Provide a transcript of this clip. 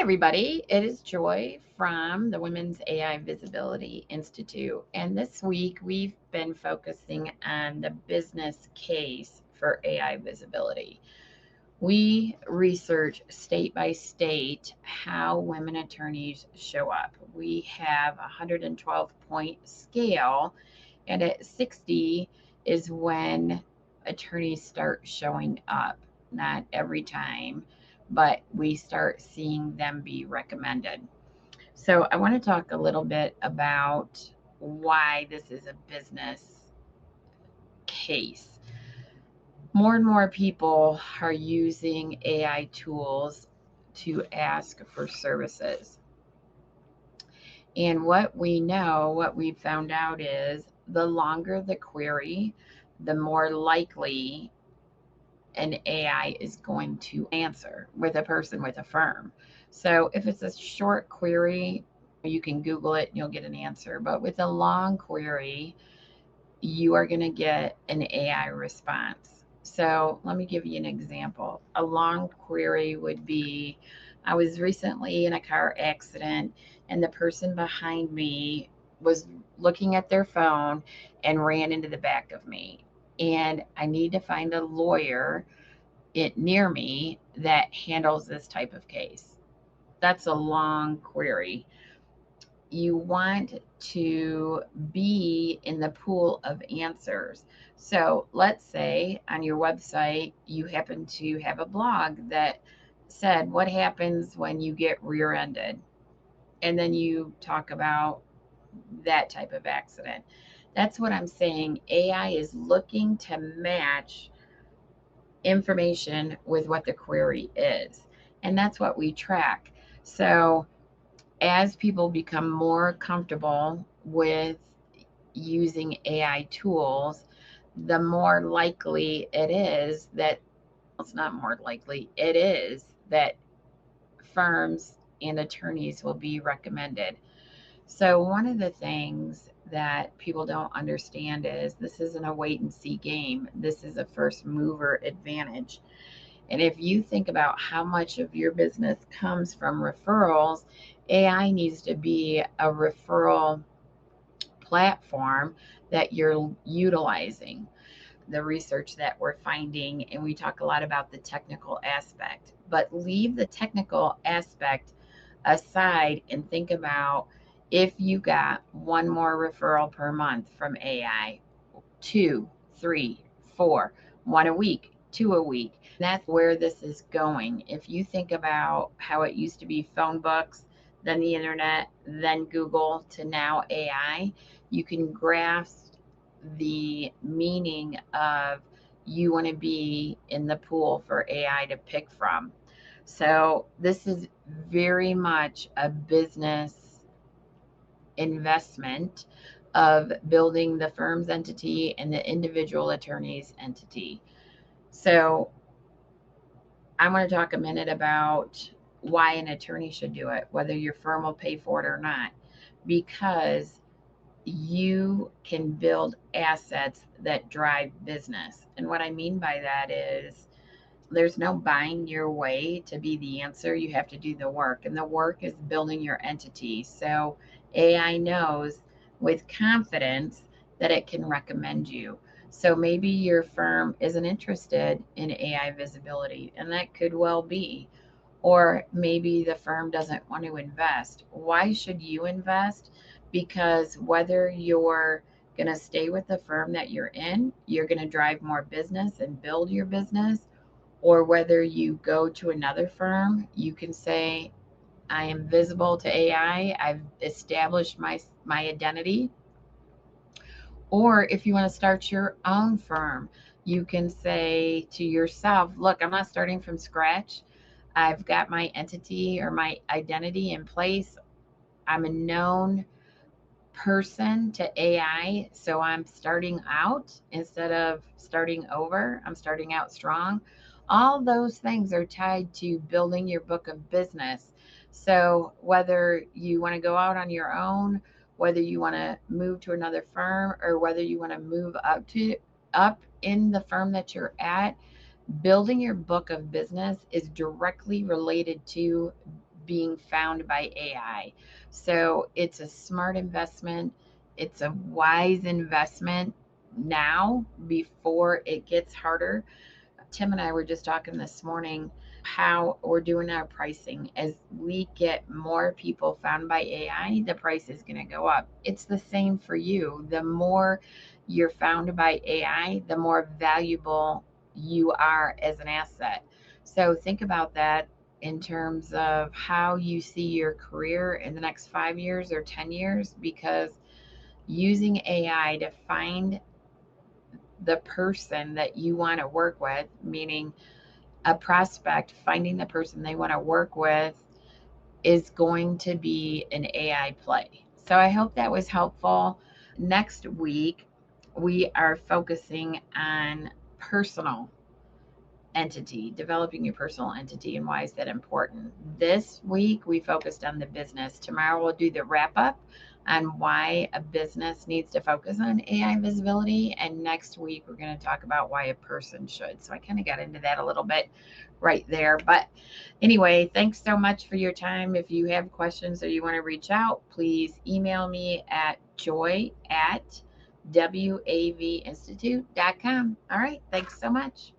everybody. It is Joy from the Women's AI Visibility Institute. And this week we've been focusing on the business case for AI visibility. We research state by state how women attorneys show up. We have a 112-point scale, and at 60 is when attorneys start showing up. Not every time, but we start seeing them be recommended. So, I want to talk a little bit about why this is a business case. More and more people are using AI tools to ask for services. And what we know, what we've found out is the longer the query, the more likely an AI is going to answer with a person with a firm. So if it's a short query, you can Google it and you'll get an answer. But with a long query, you are going to get an AI response. So let me give you an example. A long query would be, I was recently in a car accident and the person behind me was looking at their phone and ran into the back of me. And I need to find a lawyer near me that handles this type of case. That's a long query. You want to be in the pool of answers. So let's say on your website, you happen to have a blog that said, what happens when you get rear ended? And then you talk about that type of accident. That's what I'm saying. AI is looking to match information with what the query is. And that's what we track. So as people become more comfortable with using AI tools, the more likely it is that, it's not more likely, it is that firms and attorneys will be recommended. So, one of the things that people don't understand is this isn't a wait and see game, this is a first mover advantage. And if you think about how much of your business comes from referrals, AI needs to be a referral platform that you're utilizing. The research that we're finding, and we talk a lot about the technical aspect, but leave the technical aspect aside and think about if you got one more referral per month from AI, two, three, four, one a week, two a week. That's where this is going. If you think about how it used to be phone books, then the internet, then Google, to now AI, you can grasp the meaning of you want to be in the pool for AI to pick from. So, this is very much a business investment of building the firm's entity and the individual attorney's entity. So, I want to talk a minute about why an attorney should do it, whether your firm will pay for it or not, because you can build assets that drive business. And what I mean by that is there's no buying your way to be the answer. You have to do the work, and the work is building your entity. So AI knows with confidence that it can recommend you. So maybe your firm isn't interested in AI visibility, and that could well be. Or maybe the firm doesn't want to invest. Why should you invest? Because whether you're going to stay with the firm that you're in, you're going to drive more business and build your business, or whether you go to another firm, you can say, I am visible to AI. I've established my identity. Or if you want to start your own firm, you can say to yourself, look, I'm not starting from scratch. I've got my entity or my identity in place. I'm a known person to AI. So I'm starting out instead of starting over. I'm starting out strong. All those things are tied to building your book of business. So whether you want to go out on your own, whether you want to move to another firm, or whether you want to move up in the firm that you're at, building your book of business is directly related to being found by AI. So it's a smart investment. It's a wise investment now before it gets harder. Tim and I were just talking this morning how we're doing our pricing. As we get more people found by AI, the price is going to go up. It's the same for you. The more you're found by AI, the more valuable you are as an asset. So think about that in terms of how you see your career in the next 5 years or 10 years, because using AI to find the person that you want to work with, meaning a prospect finding the person they want to work with, is going to be an AI play. So I hope that was helpful. Next week, we are focusing on personal entity, developing your personal entity, and why is that important. This week, we focused on the business. Tomorrow, we'll do the wrap up on why a business needs to focus on AI visibility. And next week, we're going to talk about why a person should. So I kind of got into that a little bit right there. But anyway, thanks so much for your time. If you have questions or you want to reach out, please email me at joy@wavinstitute.com. All right. Thanks so much.